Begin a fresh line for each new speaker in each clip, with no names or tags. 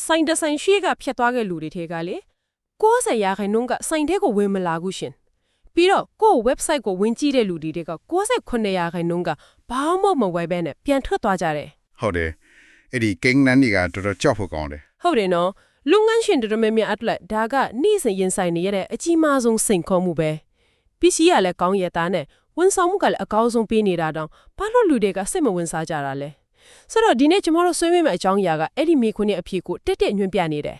စိုင်းတဆိုင်ရှိကဖြတ်သွားခဲ့လူတွေထဲကလေ90ရာခိုင်နှုန်းကစိုင်းတဲ့ကိုဝင်မလာဘူးရှင်ပြီးတော့ကိုယ့် website ကိုဝင်ကြည့်တဲ့လူတွေက98ရာခိုင်နှုန်းကဘာမှမဝယ်ဘဲနဲ့ပြန်ထွက်သွားကြတယ်
ဟုတ်တယ်အဲ့ဒီကိန်းနန်းတွေကတော်တော်ကြောက်ဖို့ကောင်းတယ်
ဟုတ်တယ်နော်လူငန်းရှင်တို့မြတ်အတွက်ဒါကနေ့စဉ်ရင်ဆိုင်နေရတဲ့အကြီးမားဆုံးစိန်ခေါ်မှုပဲပစ္စည်းကလည်းကောင်းရတာနဲ့ဝန်ဆောင်မှုကလည်းအကောင်းဆုံးပေးနေတာတောင်ဘာလို့လူတွေကစိတ်မဝင်စားကြတာလဲဆိုတော့ဒီနေ့ကျွန်တော်တို့ဆွေးနွေးမယ့်အကြောင်းအရာကအဲ့ဒီမိခွန်းရဲ့အဖြစ်ကိုတက်တက်ညွှန်ပြနေတယ်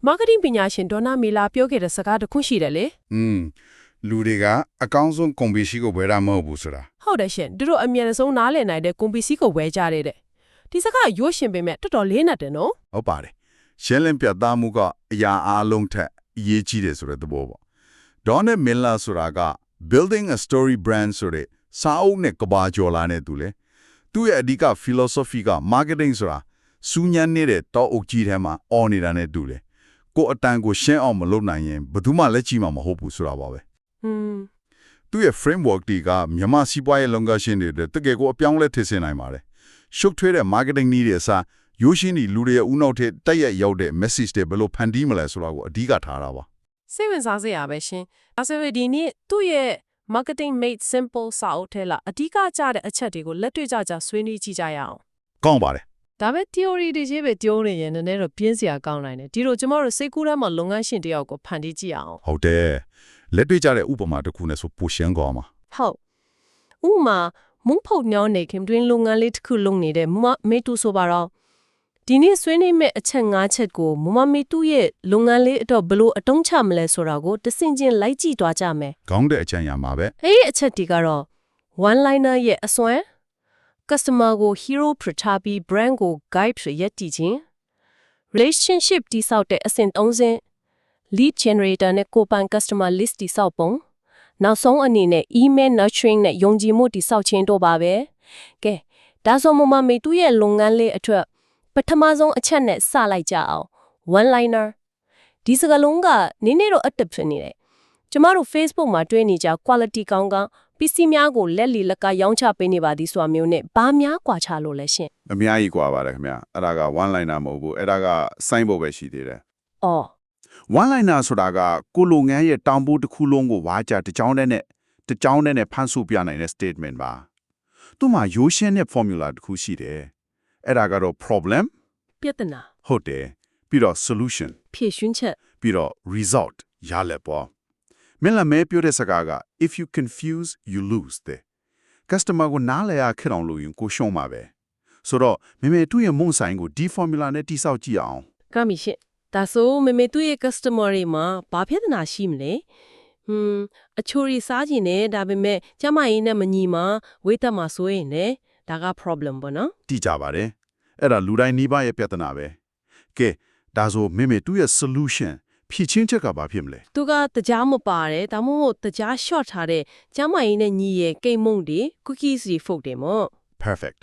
မားကတင်ပညာရှင်ဒေါ်နာမီလာပြောခဲ့တဲ့စကားတစ်ခုရှိတယ်လေ
လူတွေကအကောင်းဆုံးကုန်ပစ္စည်းကိုဝယ်ရမဟုတ်ဘူးဆိုတာ
ဟုတ်တယ်ရှင်တို့အမြဲတမ်းနားလည်နိုင်တဲ့ကုန်ပစ္စည်းကိုဝယ်ကြတဲ့ဒီစကားရိုးရှင်ပေမဲ့တော်တော်လေးနတ်တယ်နော်
ဟုတ်ပါတယ်ရှင်းလင်းပြသမှုကအရာအားလုံးထက်အရေးကြီးတယ်ဆိုတဲ့သဘောပေါ့ဒေါ်နဲ့မင်လာဆိုတာက building a story brand ဆိုတဲ့စာအုပ်နဲ့ကဘာကျော်လာတဲ့သူလေသူ့ရဲ့အဓိက philosophy က marketing ဆိုတာစူးညံနေတဲ့တောအုပ်ကြီးထဲမှာအော်နေတာနဲ့တူတယ်ကိုအတန်ကိုရှင်းအောင်မလုပ်နိုင်ရင်ဘယ်သူမှလက်ကြည့်မှာမဟုတ်ဘူးဆိုတာပါပဲသူ့ရဲ့ framework တွေကမြန်မာစီးပွားရေးလုပ်ငန်းရှင်တွေတကယ်ကိုအပြောင်းလဲထည့်ဆင်နိုင်ပါတယ်ရှုပ်ထွေးတဲ့ marketing နည်းတွေအစားရိုးရှင်းဒီလူတွေရဲ့ဦးနှောက်ထက်တက်ရက်ရောက်တဲ့ message တွေဘယ်လိုဖန်တီးမလဲဆိုတာကိုအဓိကထားတာပါ
စိတ်ဝင်စားစရာပဲရှင်ဒါဆိုရင်ဒီနေ့သူ့ရဲ့ marketing made simple စာအုပ်ထဲလာအဓိကကျတဲ့အချက်တွေကိုလက်တွေ့ကြဆွေးနွေးကြည့်ကြရအောင်
ကောင်းပါတယ်
ဒါပဲ theory တွေကြီးပဲပြောနေရင်နည်းနည်းတော့ပြင်းစရာကောင်းနိုင်တယ်ဒီလိုကျမတို့စိတ်ကူးထဲမှာလုပ်ငန်းရှင်တယောက်ကိုဖန်တီးကြည့်အောင်
ဟုတ်တယ်လက်တွေ့ကြတဲ့ဥပမာတစ်ခုနဲ့ဆိုပိုရှင်းကောင်းပါ
ဟုတ်ဥမာမုံဖုတ်ညောင်းနေခင်တွင်လုပ်ငန်းလေးတစ်ခုလုပ်နေတဲ့မမေတူဆိုပါတော့ဒီနေ့ဆွေးနွေးမယ့်အချက်၅ချက်ကိုမမမေတူရဲ့လုပ်ငန်းလေးအတွက်ဘလို့အတုံးချမလဲဆိုတာကိုတဆင့်ချင်းလိုက်ကြည့်သွားကြမယ်
ကောင်းတဲ့အချက်ရမှာပဲ
အဲ့ဒီအချက်တွေကတော့ one liner ရဲ့အစွမ်း customer ကို hero ပထားပြီး brand ကို guide ရက်တည်ခြင်း relationship တိဆောက်တဲ့အဆင့်၃ဆင့် lead generator နဲ့ကိုပိုင် customer list တိဆောက်ပုံနောက်ဆုံးအနေနဲ့ email nurturing နဲ့ယုံကြည်မှုတိဆောက်ခြင်းတို့ပါပဲကဲဒါဆိုမမမေတူရဲ့လုပ်ငန်းလေးအတွက်ပထမဆုံးအချက်နဲ့စလိုက်ကြအောင် one liner ဒီစကားလုံးကနည်းနည်းတော့အတက်ဖြစ်နေတယ်ကျမတို့ Facebook မှာတွေ့နေကြ quality ကောင်းပစ္စည်းများကိုလက်လီလက်ကရောင်းချပေးနေပါသည်ဆိုတာမျိုးနဲ့ဘာများကွာခြားလို့လဲရှင်
အများကြီးကွာပါတယ်ခင်ဗျအဲ့ဒါက one liner မဟုတ်ဘူးအဲ့ဒါကစိုင်းဖို့ပဲရှိသေးတယ်
အော်
one liner ဆိုတာကကိုလုပ်ငန်းရဲ့တောင်ပိုးတစ်ခုလုံးကိုဝါကြတစ်ကြောင်းနဲ့ဖန်ဆုပြနိုင်တဲ့ statement ပါသူ့မှာရိုးရှင်းတဲ့ formula တစ်ခုရှိတယ်အဲ့ဒါကတော့ problem
ပြဿနာ
ဟုတ်တယ်ပြီးတော့ solution
ဖြေရှင်းချက်
ပြီးတော့ result ရလဒ်ပေါ့မင်းလည်းမဲပြောတဲ့စကားက if you confuse you lose တဲ့ customer ကိုနားလည်ရခက်အောင်လုပ်ရင်ကိုရှုံးမှာပဲဆိုတော့မေသူ့ရဲ့မုံဆိုင်ကိုဒီ formula နဲ့တိဆောက်ကြည့်အောင်
ကမ်းပြီရှင့်ဒါဆိုမေသူ့ရဲ့ customer တွေမှာဘာပြဿနာရှိမလဲအချိုရီစားခြင်းနဲ့ဒါပေမဲ့ကျမရင်းနဲ့မညီမှာဝိတ်သက်မှာဆိုရင်လည်းဒါက problem ပေါ့နော်
တိကြပါတယ်အဲ့ဒါလူတိုင်းနှီးပါရဲ့ပြဿနာပဲကဲဒါဆိုမေသူ့ရဲ့ solution ဖြည့်ချင်းချက်ကဘာဖြစ်မလဲ
သူကတရားမပါတယ်ဒါမှမဟုတ်တရား short ထားတဲ့ကျမရင်းနဲ့ညီရဲ့ကိတ်မုံတွေ cookies တွေဖုတ်တယ်မို့
perfect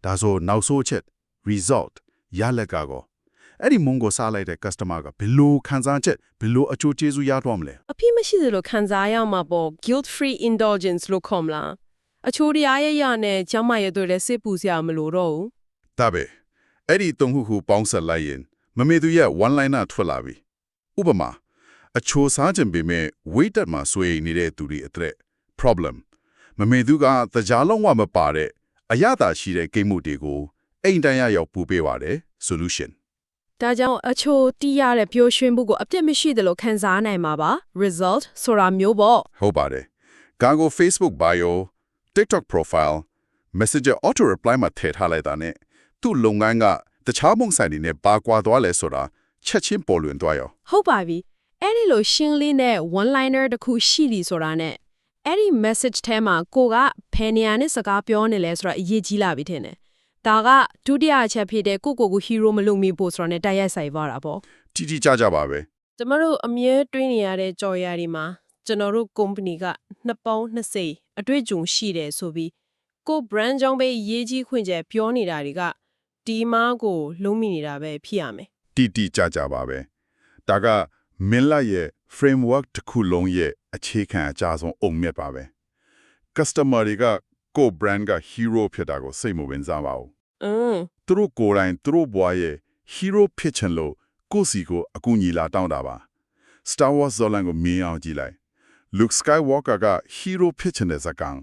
ဒါဆိုနောက်ဆုံးချက် result ရလဒ်ကောအဲ့ဒီမုံကိုစားလိုက်တဲ့ customer ကဘယ်လိုခံစားချက်ဘယ်လိုအကျိုးကျေးဇူးရတော့မလဲ
အဖြစ်မရှိသလိုခံစားရမှာပေါ့ guilt free indulgence လို့ခေါ်မလားအချိုးတရားရနဲ့ကျမရဲ့တို့လည်းစိတ်ပူစရာမလိုတော့ဘူး
ဒါပဲအဲ့ဒီသုံးခုပေါင်းစပ်လိုက်ရင်မမေသူရဲ့ one liner ထွက်လာပြီဥပမာအချိုးစားခြင်းပေမဲ့ weight မှာဆွေးနေတဲ့သူတွေအတွက် problem မမေသူကတရားလုံးဝမပါတဲ့အရသာရှိတဲ့ကိမှုတွေကိုအိမ်တိုင်းရောက်ပူပေးပါတယ် solution
ဒါကြောင့်အချိုတီးရတဲ့ပျော်ရွှင်မှုကိုအပြစ်မရှိသလိုခံစားနိုင်မှာပါ result ဆိုတာမျိုးပေါ့
ဟုတ်ပါတယ်ကာကို Facebook bio TikTok profile Messenger auto reply မှာထည့်ထားလိုက်တာနဲ့သူ့လုပ်ငန်းကတခြားပုံစံတွေနဲ့ပါကွာသွားလဲဆိုတာချက်ချင်းပေါ်လွင်သွားရော
ဟုတ်ပါပြီအဲ့ဒီလိုရှင်းလင်းတဲ့ one liner တစ်ခုရှိပြီဆိုတာနဲ့အဲ့ဒီ message ထဲမှာကိုကဖယ်နေရနဲ့စကားပြောနေလဲဆိုတာအရေးကြီးလာပြီထင်တယ်ဒါကဒုတိယအချက်ဖြစ်တဲ့ကို hero မလုပ်မိဖို့ဆိုတာနဲ့တိုက်ရိုက်ဆိုင်သွားတာပေါ့
တီတီကြပါပဲ
ကျမတို့အမြဲတွေးနေရတဲ့ကြော်ရည်မှာကျွန်တော်တို့ company က2020အတွေ့အကြုံရှိတယ်ဆိုပြီးကို brand ကြောင့်ပဲရေးကြီးခွင့်ကျပြောနေတာတွေကဒီမားကိုလုံးမိနေတာပဲဖြစ်ရမယ်
တီတီကြပါပဲဒါကမင်းလာရဲ့ framework တစ်ခုလုံးရဲ့အခြေခံအကြဆုံးအုံမြတ်ပါပဲ customer တွေကကို brand က hero ဖြစ်တာကိုစိတ်မဝင်စားပါဘူးသူတို့ကိုယ်တိုင်သူတို့ဘွားရဲ့ hero ဖြစ်ချင်လို့ကိုယ့်စီကိုအကူအညီလာတောင်းတာပါ Star Wars ဇာတ်လမ်းကိုမြင်အောင်ကြည့်လိုက် Luke Skywalker က hero ဖြစ်ချင်တဲ့ဇာတ်ကောင်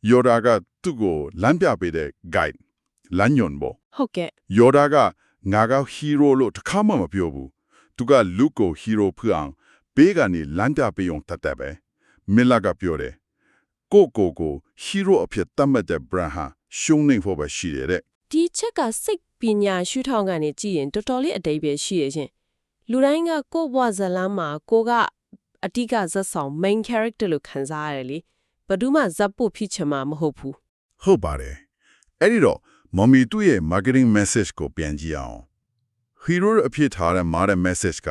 Yoda ကသူ့ကိုလမ်းပြပေးတဲ့ guide လမ်းညွှန်ဖို့
ဟုတ်ကဲ့
Yoda ကငါက hero လို့တစ်ခါမှမပြောဘူးသူက Luke ကို hero ဖြစ်အောင်ဘေးကနေလမ်းပြပေးအောင်တတ်တယ်ပဲ Miller ကပြောတယ်ကို hero အဖြစ်သတ်မှတ်တဲ့ brand ဟာရှုံးနေဖို့ပဲရှိတယ်တဲ့
ဒီချက်ကစိတ်ပညာရှုထောင့်ကနေကြည့်ရင်တော်တော်လေးအတိတ်ပဲရှိရချင်းလူတိုင်းကကိုယ့်ဘဝဇာတ်လမ်းမှာကိုကအတိကဇက်ဆောင် main character လို့ခံစားရတယ်လေဘယ်သူမှဇက်ဖို့ဖြစ်ချင်မှာမဟုတ်ဘူး
ဟုတ်ပါတယ်အဲ့ဒီတော့မမီသူ့ရဲ့ marketing message ကိုပြန်ကြည့်အောင် hero အဖြစ်ထားတဲ့မားတဲ့ message က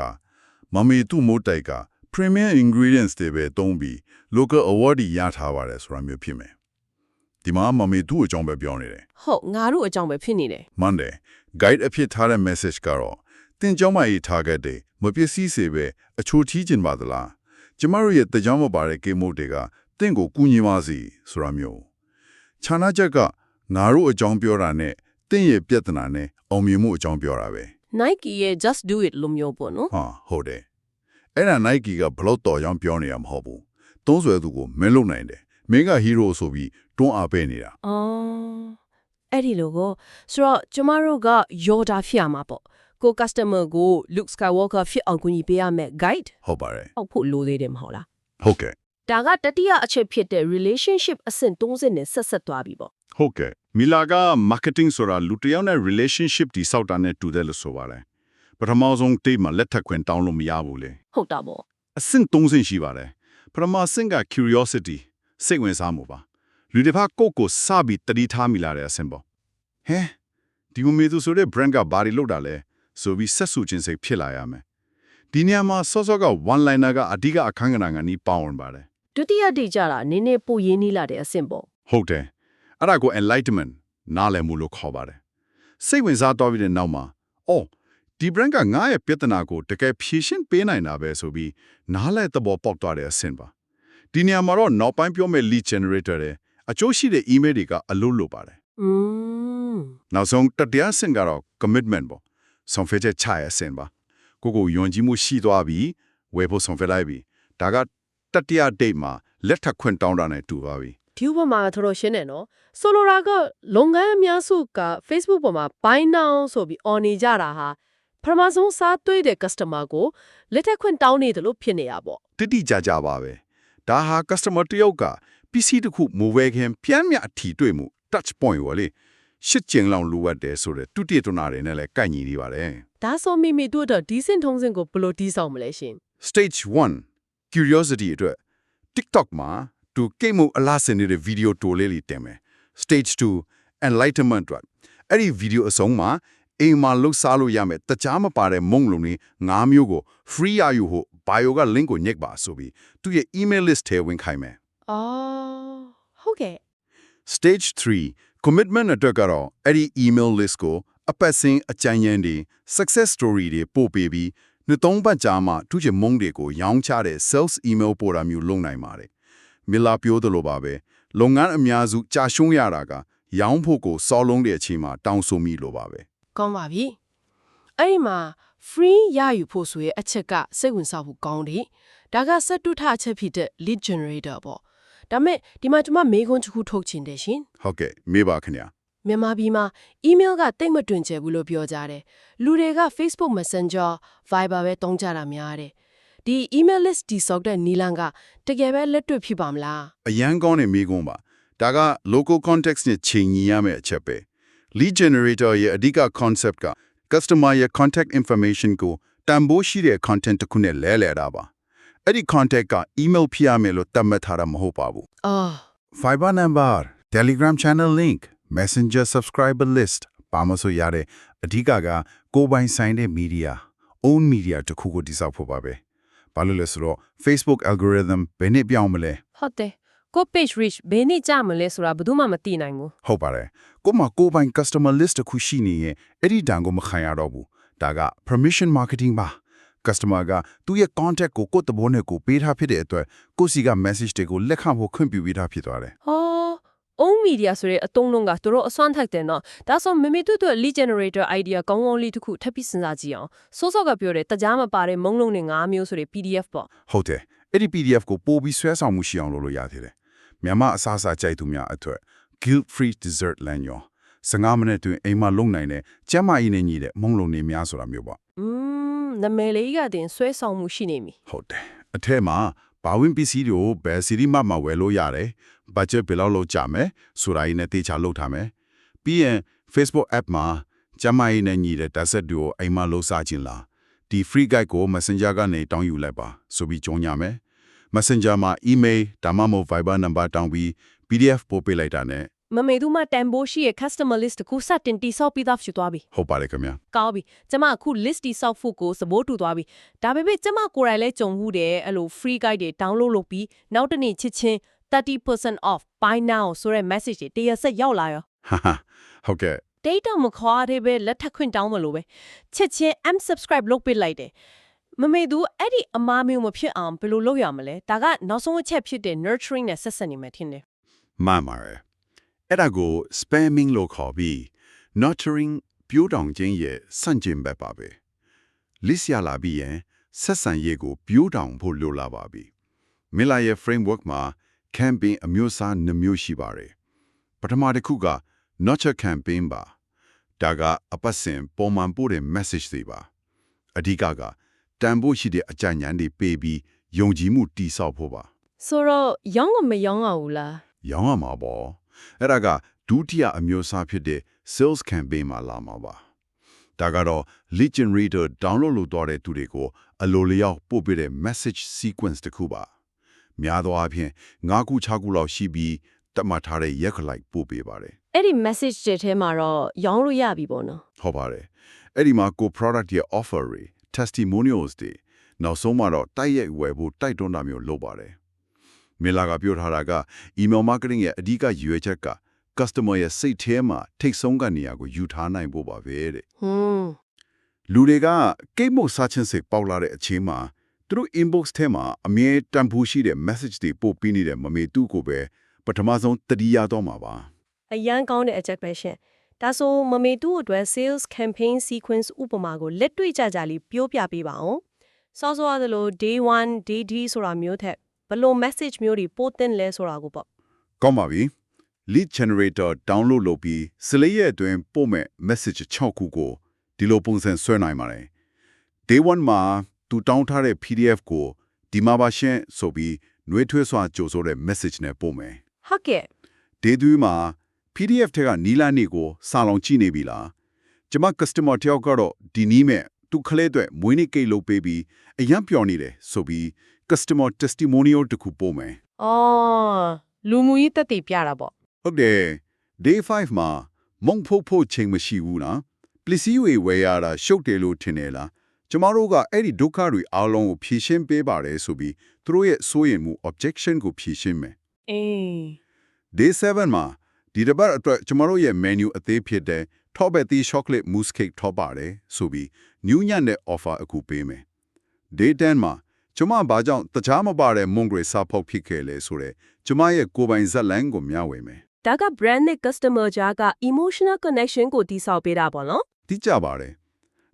မမီသူ့မိုးတိုက်က premium ingredients တွေပဲသုံးပြီး local award ရထားပါတယ်ဆိုတာမျိုးဖြစ်မယ်ဒီမှာမမီသူ့အကြောင်းပဲပြောနေတယ်
ဟုတ်ငါတို့အကြောင်းပဲဖြစ်နေတယ်
မှန်တယ် guide အဖြစ်ထားတဲ့ message ကတော့တင်ကြောင်းမကြီး target တွေမပစ္စည်းစေပဲအချိုးထီးကျင်ပါသလားကျမတို့ရဲ့တကြောင်မပါတဲ့ game mode တွေကတင့်ကိုကူညီပါစီဆိုတာမျိုးခြားနာချက်ကငါတို့အကြောင်းပြောတာနဲ့တင့်ရဲ့ပြဿနာနဲ့အောင်မြင်မှုအကြောင်းပြောတာပဲ
Nike ရဲ့ just do it လို့မျိုးပေါ့နော်
ဟာဟုတ်တယ်အဲ့ဒါ Nike ကဘလို့တော်ကြောင်ပြောနေရမှာမဟုတ်ဘူးသုံးဆွဲသူကိုမင်းလုံနိုင်တယ်မင်းက hero ဆိုပြီးတွန်းအားပေးနေတာ
အော်အဲ့ဒီလိုကိုဆိုတော့ကျမတို့က Yoda ဖြစ်ရမှာပေါ့ကို customer ကို Luke Skywalker ဖြစ်အောင်ကူညီပေးရမယ် guide
ဟုတ်ပါတယ်
ဟုတ်ဖို့လိုသေးတယ်မဟုတ်လား
ဟုတ်ကဲ့
ဒါကတတိယအချက်ဖြစ်တဲ့ relationship အဆင့်30နဲ့ဆက်သွားပြီပေါ့
ဟုတ်ကဲ့မီလာက marketing ဆိုတာလူတစ်ယောက်နဲ့ relationship တိစောက်တာနဲ့တူတယ်လို့ဆိုပါတယ်ပထမဆုံးတိတ်မှာလက်ထပ်ခွင့်တောင်းလို့မရဘူးလေ
ဟုတ်တာပေါ့
အဆင့်3ဆင့်ရှိပါတယ်ပထမဆင့်က curiosity စိတ်ဝင်စားမှုပါလူတစ်ဖက်ကိုယ့်စပြီးတတိထားမိလာတဲ့အဆင့်ပေါ့ဟဲဒီမမေသူဆိုတဲ့ brand ကဘာတွေလုပ်တာလဲဆိုပြီးဆက်စုချင်းစိတ်ဖြစ်လာရမယ်ဒီနေရာမှာစောစောက one liner ကအဓိကအခန်းကဏ္ဍကနေပေါဝင်ပါတယ်
ဒုတိယတိကျတာနည်းနည်းပိုရင်းနှီးလာတဲ့အဆင့်ပေါ့
ဟုတ်တယ်အဲ့ဒါကို enlightenment နားလည်မှုလို့ခေါ်ပါတယ်စိတ်ဝင်စားတော့ပြီးတဲ့နောက်မှာအော်ဒီ brand ကငါရဲ့ပြဿနာကိုတကယ်ဖြေရှင်းပေးနိုင်တာပဲဆိုပြီးနားလည်သဘောပေါက်သွားတဲ့အဆင့်ပါဒီနေရာမှာတော့နောက်ပိုင်းပြောမဲ့ lead generator တွေအကျိုးရှိတဲ့ email တွေကအလုပ်လုပ်ပါတယ်နောက်ဆုံးတတိယဆင့်ကတော့ commitment ပေါ့ဆောင်ဖြတ်ချက်ချရအဆင့်ပါကိုယုံကြည်မှုရှိသွားပြီးဝယ်ဖို့ဆောင်ဖြတ်လိုက်ပြီဒါကတတိယ date မှာလက်ထပ်ခွင့်တောင်းတာနဲ့တူပါပြီ
ဒီဥပမာကတော်တော်ရှင်းတယ်နော်ဆိုလိုတာကလုပ်ငန်းအများစုက Facebook ပေါ်မှာ buy now ဆိုပြီး on နေကြတာဟာပထမဆုံးစားတွေ့တဲ့ customer ကိုလက်ထပ်ခွင့်တောင်းနေတယ်လို့ဖြစ်နေတာပေါ့
တိကျကြပါပဲဒါဟာ customer တယောက်က PC တစ်ခုမဝယ်ခင်ပြန်မြအထီတွေ့မှု touch point ဝလေရှစ်ကျင်လောင်လိုအပ်တယ်ဆိုတဲ့တုတိတနာတွေနဲ့လည်းကိုက်ညီနေပါတယ်
ဒါဆိုမိမိတို့တော့ဒီစင်ထုံးစင်ကိုဘယ်လိုတီးဆောင်မလဲရှင်
Stage 1 curiosity အတွက် TikTok မှာသူကိမှုအလားစင်နေတဲ့ video တိုလေးလေးတင်မယ် Stage 2 enlightenment အတွက်အဲ့ဒီ video အဆုံးမှာအိမ်မှာလှုပ်ရှားလို့ရမယ်တခြားမပါတဲ့မုံလုံးလေး၅မျိုးကို free ရယူဖို့ bio က link ကိုညက်ပါဆိုပြီးသူရဲ့ email list ထဲဝင်ခိုင်းမယ်
အော်ဟုတ်ကဲ့
Stage 3 commitment အတွက်ကတော့အဲ့ဒီ email list ကိုအပတ်စဉ်အကြံဉာဏ်တွေ success story တွေပို့ပေးပြီးနှစ်သုံးပတ်ကြာမှသူချင်မုံတွေကိုရောင်းချတဲ့ sales email ပို့တာမျိုးလုပ်နိုင်ပါတယ်မီလာပြောသလိုပါပဲလုပ်ငန်းအများစုကြာရှုံးရတာကရောင်းဖို့ကိုစောလုံးတဲ့အချိန်မှာတောင်းဆိုမိလို့ပါပဲ
ကောင်းပါပြီအဲ့ဒီမှာ free ရယူဖို့ဆိုရဲ့အချက်ကစိတ်ဝင်စားဖို့ကောင်းတယ်ဒါကစတုထအချက်ဖြစ်တဲ့ lead generator ပေါ့ဒါမဲ့ဒီမှာကျွန်မမေးခွန်းတစ်ခုထုတ်ချင်တယ်ရှင်
ဟုတ်ကဲ့မေးပါခင်ဗျာ
မြန်မာပြည်မှာ email ကတိတ်မတွင်ကျယ်ဘူးလို့ပြောကြတယ်လူတွေက Facebook Messenger Viber ပဲတုံးကြတာများတယ်ဒီ email list တိစောက်တဲ့နီလန်ကတကယ်ပဲလက်တွေ့ဖြစ်ပါမလား
အရန်ကောင်းတဲ့မေးခွန်းပါဒါက local context နဲ့ချိန်ညီရမယ့်အချက်ပဲ lead generator ရဲ့အဓိက concept က customer ရဲ့ contact information ကိုတန်ဖိုးရှိတဲ့ content တစ်ခုနဲ့လဲလှယ်တာပါအဲ့ဒီ contact က email ဖြစ်ရမယ်လို့သတ်မှတ်ထားတာမဟုတ်ပါဘူး
အော်
Fiber number Telegram channel link Messenger subscriber list ပါမဆိုရတဲ့အဓိကကကိုယ်ပိုင်ဆိုင်တဲ့ media own media တစ်ခုကိုတည်ဆောက်ဖို့ပါပဲဘာလို့လဲဆိုတော့ Facebook algorithm ဘယ်နဲ့ပြောင်းမလဲ
ဟုတ်တယ်ကို page reach ဘယ်နေ့ကြမလဲဆိုတာဘယ်သူမှမသိနိုင်ဘူး
ဟုတ်ပါတယ်ကိုယ်မှာကိုယ်ပိုင် customer list တစ်ခုရှိနေရင်အဲ့ဒီတန်ကိုမခံရတော့ဘူးဒါက permission marketing ပါ customer ကသူ့ရဲ့ contact ကိုကိုယ့်တဘောနဲ့ကိုပေးထားဖြစ်တဲ့အတွက်ကိုယ့်စီက message တွေကိုလက်ခံဖို့ခွင့်ပြုပေးထားဖြစ်သွားတယ်
ဟော own media ဆိုတဲ့အသုံးလုံးကသူတို့အစွမ်းထက်တယ်နော်ဒါဆိုမမေတို့တို့ lead generator idea ကောင်းကောင်းလေးတစ်ခုထပ်ပြီးစဉ်းစားကြည့်အောင်စောစောကပြောတဲ့တကြားမပါတဲ့မုံလုံးနဲ့၅မျိုးဆိုတဲ့ PDF ပေါ့
ဟုတ်တယ်အဲ့ဒီ PDF ကိုပို့ပြီးဆွဲဆောင်မှုရှိအောင်လုပ်လို့ရသေးတယ်မြန်မာအစားအစာကြိုက်သူများအတွက် guilt free dessert လမ်းညွှန်15မိနစ်တွင်အိမ်မှာလုံနိုင်တဲ့ကျန်းမာရေးနဲ့ညီတဲ့မုံလုံးနေများဆိုတာမျိုးပေါ့
နာမည်လေးကတင်ဆွဲဆောင်မှုရှိနေပြီ
ဟုတ်တယ်အထက်မှာဘာဝင်ပစ္စည်းတွေကိုဘယ်စီရီမှဝယ်လို့ရတယ်ဘတ်ဂျက်ဘယ်လောက်လောက်ကြမယ်ဆိုတာရင်းနဲ့တေချာလုပ်ထားမယ်ပြီးရင် Facebook app မှာကျမကြီးနဲ့ညီတဲ့တက်ဆက်တွေကိုအိမ်မှာလှုပ်ရှားခြင်းလားဒီ free guide ကို Messenger ကနေတောင်းယူလိုက်ပါဆိုပြီးကြော်ညာမယ် Messenger မှာ email ဒါမှမဟုတ် Viber number တောင်းပြီး PDF ပို့ပေးလိုက်တာနဲ့
မမေတို့မှတန်ဖိုးရှိရဲ့ customer list ကိုစတင်တိစောက်ပြီးသားဖြစ်သွားပြီ
ဟုတ်ပါတယ်ခင်ဗျာ
ကောင်းပြီကျမအခု list တိစောက်ဖို့ကိုစပိုးတူသွားပြီဒါပေမဲ့ကျမကိုယ်တိုင်လဲကြုံမှုတယ်အဲ့လို free guide တွေ download လုပ်ပြီးနောက်တစ်နေ့ချစ်ချင်း 30% off buy now ဆိုတဲ့ message တွေတရဆက်ရောက်လာရော
ဟာဟာဟုတ်ကဲ့
data မခွာသေးပဲလက်ထပ်ခွင့်တောင်းမလို့ပဲချစ်ချင်း unsubscribe လုပ်ပေးလိုက်တယ်မမေတို့အဲ့ဒီအမားမျိုးမဖြစ်အောင်ဘယ်လိုလုပ်ရမလဲဒါကနောက်ဆုံးအချက်ဖြစ်တဲ့ nurturing နဲ့ဆက်ဆက်နေမှထင်တယ်
မှန်ပါတယ်အဲ့ဒါကို spamming လို့ခေါ်ပြီး nurturing ပြိုးတောင်ခြင်းရဲ့စန့်ကျင်ဘက်ပါပဲ list ရလာပြီးရင်ဆက်ဆံရေးကိုပြိုးတောင်ဖို့လိုလာပါပြီမီလာရဲ့ framework မှာ campaign အမျိုးအစား2မျိုးရှိပါတယ်ပထမတစ်ခုက nurture campaign ပါဒါကအပတ်စဉ်ပုံမှန်ပို့တဲ့ message တွေပါအဓိကတန်ဖိုးရှိတဲ့အကြံဉာဏ်တွေပေးပြီးယုံကြည်မှုတည်ဆောက်ဖို့ပါ
ဆိုတော့ရောင်းကမရောင်းအောင်လား
ရောင်းရမှာပေါ့အဲ့ဒါကဒုတိယအမျိုးအစားဖြစ်တဲ့ sales campaign မှာလာမှာပါဒါကတော့ lead generator download လုပ်တော့တဲ့သူတွေကိုအလိုလျောက်ပို့ပေးတဲ့ message sequence တစ်ခုပါများသောအားဖြင့်9ခု6ခုလောက်ရှိပြီးတတ်မှတ်ထားတဲ့ရက်ခလိုက်ပို့ပေးပါတယ်
အဲ့ဒီ message တွေထဲမှာတော့ရောင်းလို့ရပြီပေါ့နော်
ဟုတ်ပါတယ်အဲ့ဒီမှာကို product ရဲ့ offer တွေ testimonials တွေနောက်ဆုံးမှာတော့တိုက်ရိုက်ဝယ်ဖို့တိုက်တွန်းတာမျိုးလုပ်ပါတယ်မီလာကပြောထားတာက email marketing ရဲ့အဓိကရည်ရွယ်ချက်က customer ရဲ့စိတ်ထဲမှာထိတ်ဆုံးကနေရာကိုယူထားနိုင်ဖို့ပါပဲတဲ့လူတွေကကိတ်မို့စားချင်းစိတ်ပေါက်လာတဲ့အချိန်မှာသူတို့ inbox ထဲမှာအမြဲတမ်းဖို့ရှိတဲ့ message တွေပို့ပြီးနေတဲ့မမေတူကိုပဲပထမဆုံးတတိယတော့မှာပါ
အရန်ကောင်းတဲ့အချက်ပဲရှင်ဒါဆိုမမေတူအတွက် sales campaign sequence ဥပမာကိုလက်တွေ့ကြကြလေးပြောပြပေးပါအောင်စောစောရသလို day 1 day 2ဆိုတာမျိုးထက်ဘယ်လို message မျိုးတွေပို့တင်လဲဆိုတာကိုပေါ့
ကောင်းပါပြီ lead generator download လုပ်ပြီးစလေးရဲ့အတွင်းပို့မဲ့ message 6ခုကိုဒီလိုပုံစံဆွဲနိုင်ပါတယ် day 1မှာသူတောင်းထားတဲ့ PDF ကိုဒီမှာပါရှင်းဆိုပြီးနှွေးထွေးစွာကြိုဆိုတဲ့ message နဲ့ပို့မယ်
ဟုတ်ကဲ့
day 2မှာ PDF ထဲကနီလာနေကိုစာလောင်ကြည့်နေပြီလားကျွန်မ customer တယောက်ကတော့ဒီနီးမဲ့သူခလဲအတွက်မွေးနေ့ကိတ်လုပ်ပေးပြီးအရန်ပျော်နေတယ်ဆိုပြီး customer testimonial တခုပို့မယ်
အော်လူမှုရေးတက်တည်ပြတာပေါ့
ဟုတ်တယ် day 5မှာမုံဖို့ချိန်မရှိဘူးနော်ပစ္စည်းဝယ်ရတာရှုပ်တယ်လို့ထင်တယ်လားကျမတို့ကအဲ့ဒီဒုက္ခတွေအားလုံးကိုဖြေရှင်းပေးပါတယ်ဆိုပြီးသူတို့ရဲ့စိုးရိမ်မှု objection ကိုဖြေရှင်းမယ်
အေး
day 7မှာဒီတစ်ပတ်အတွက်ကျမတို့ရဲ့ menu အသေးဖြစ်တဲ့ top ပဲတီ chocolate mousse cake ထောက်ပါတယ်ဆိုပြီး new ညံ့တဲ့ offer အခုပေးမယ် day 10မှာကျမဘာကြောင့်တခြားမပါတဲ့မုံတွေစားဖို့ဖြစ်ခဲ့လဲဆိုတော့ကျမရဲ့ကိုယ်ပိုင်ဇက်လန်းကိုမျှဝေမယ်
ဒါက brand နဲ့ customer ကြားက emotional connection ကိုတည်ဆောက်ပေးတာပေါ့နော်
တိကျပါတယ်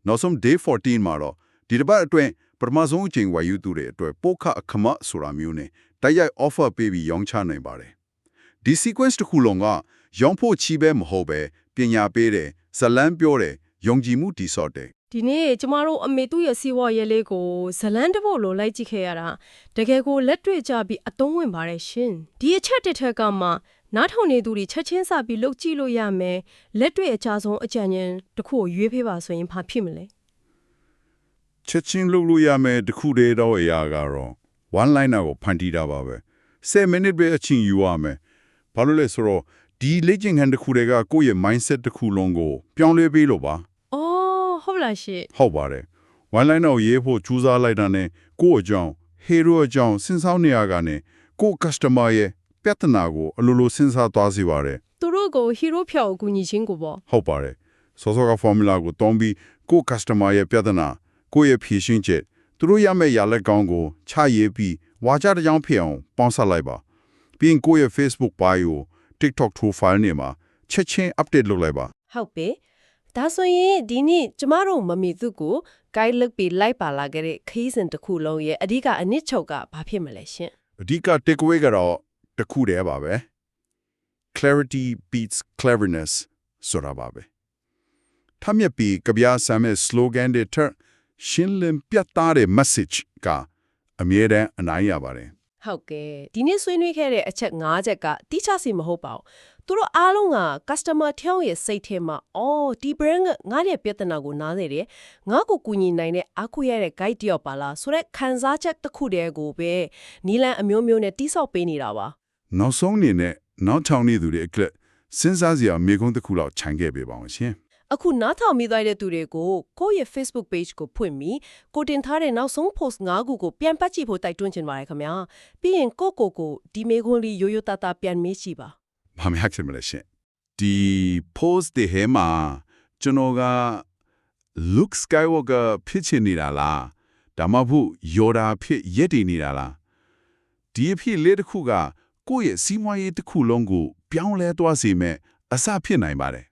နောက်ဆုံး day 14မှာတော့ဒီတစ်ပတ်အတွင်းပထမဆုံးအချိန်ဝယ်ယူသူတွေအတွက်ပို့ခအခမဆိုတာမျိုးနဲ့တိုက်ရိုက် offer ပေးပြီးရောင်းချနိုင်ပါတယ်ဒီ sequence တစ်ခုလုံးကရောင်းဖို့ချီပဲမဟုတ်ပဲပညာပေးတယ်ဇလန်းပြောတယ်ယုံကြည်မှုတည်ဆောက်တယ်
ဒီနေ့ကျမတို့အမေသူ့ရဲ့စီးပွားရေးလေးကိုဇလန်းတစ်ပုတ်လိုလိုက်ကြည့်ခဲ့ရတာတကယ်ကိုလက်တွေ့ကြပြီးအသုံးဝင်ပါတယ်ရှင်ဒီအချက်တစ်ထက်ကမှနားထောင်နေသူတွေချက်ချင်းစပြီးလုပ်ကြည့်လို့ရမယ်လက်တွေ့အကြဆုံးအကြံဉာဏ်တစ်ခုကိုရွေးဖေးပါဆိုရင်ဘာဖြစ်မလဲ
ချက်ချင်းလုပ်လို့ရမယ်တခုတည်းတော့အရာကတော့ one liner ကိုဖန်တီးတာပါပဲ10 minute ပဲအချင်းယူရမယ်ဘာလို့လဲဆိုတော့ဒီလေ့ကျင့်ခန်းတစ်ခုတည်းကကိုယ့်ရဲ့ mindset တစ်ခုလုံးကိုပြောင်းလဲပေးလို့ပါ
အော်ဟုတ်လားရှင့်
ဟုတ်ပါတယ် one liner ကိုရေးဖို့ကြိုးစားလိုက်တာနဲ့ကိုယ့်အကြောင်း hero အကြောင်းစဉ်းစားနေရကနေကိုယ့် customer ရဲ့ပြဿနာကိုအလိုလိုစဉ်းစားသွားစေပါတယ်
သူတို့ကို hero ဖြောက်အကူညီချင်းကိုပေါ့
ဟုတ်ပါတယ်စောစောက formula ကိုတောင်းပြီးကိုယ့် customer ရဲ့ပြဿနာကိုယ့်ရဲ့ဖြေရှင်းချက်သူတို့ရမယ့်ရလက်ကောင်းကိုချရေးပြီးဝါကြတဲ့ကြောင်းဖြစ်အောင်ပေါင်းစပ်လိုက်ပါပြီးရင်ကိုယ့်ရဲ့ Facebook bio
TikTok profile နေမှာချက်ချင်း update လုပ်လိုက်ပါ
ဟုတ်ပြီဒါဆိုရင်ဒီနေ့ကျမတို့မမီသူကို guide လုပ်ပြီးလိုက်ပါလာခဲ့တဲ့ခီးစဉ်တစ်ခုလုံးရဲ့အဓိကအနစ်ချုပ်ကဘာဖြစ်မလဲရှင်
အဓိက takeaway ကတော့တစ်ခုတည်းပါပဲ clarity beats cleverness ဆိုတာပါပဲထပ်မြက်ပြီးကြပြဆမ်းမဲ့ slogan တွေထက်ရှင်းလင်းပြတ်သားတဲ့ message ကအမြဲတမ်းအနိုင်ရပါတယ်
ဟုတ်ကဲ့ဒီနေ့ဆွေးနွေးခဲ့တဲ့အချက်၅ချက်ကတိကျစီမဟုတ်ပါဘူးသူတို့အားလုံးက customer ထောင်းရဲ့စိတ်ထဲမှာအော်ဒီ brand ကငါ့ရဲ့ပြဿနာကိုနားလေတယ်ငါ့ကိုကူညီနိုင်တဲ့အားကိုးရတဲ့ guide တယောက်ပါလားဆိုတော့ခံစားချက်တစ်ခုတည်းကိုပဲနီလန်အမျိုးမျိုးနဲ့တိဆောက်ပေးနေတာပါ
နောက်ဆုံးအနေနဲ့နောက်ထောင်နေသူတွေအတွက်စဉ်းစားစရာမေခွန်းတစ်ခုလောက်ခြံခဲ့ပေးပါအောင်ရှင်
အခုနားထောင်မိသွားတဲ့သူတွေကိုကိုယ့်ရဲ့ Facebook page ကိုဖွင့်ပြီးကိုတင်ထားတဲ့နောက်ဆုံး post 5ခုကိုပြန်ပတ်ကြည့်ဖို့တိုက်တွန်းချင်ပါတယ်ခင်ဗျာပြီးရင်ကိုဒီမေခွန်းလေးရိုးရိုးသားသားပြန်မေးကြည့်ပါ
ဘာမှဟက်မလဲရှင်ဒီ post တွေဟဲမှာကျွန်တော်က Luke Skywalker ဖြစ်ချင်နေတာလားဒါမှမဟုတ် Yoda ဖြစ်ရည်တည်နေတာလားဒီအဖြစ်လေးတစ်ခုကကိုယ့်ရဲ့စီးပွားရေးတစ်ခုလုံးကိုပြောင်းလဲသွားစေမဲ့အစဖြစ်နိုင်ပါတယ်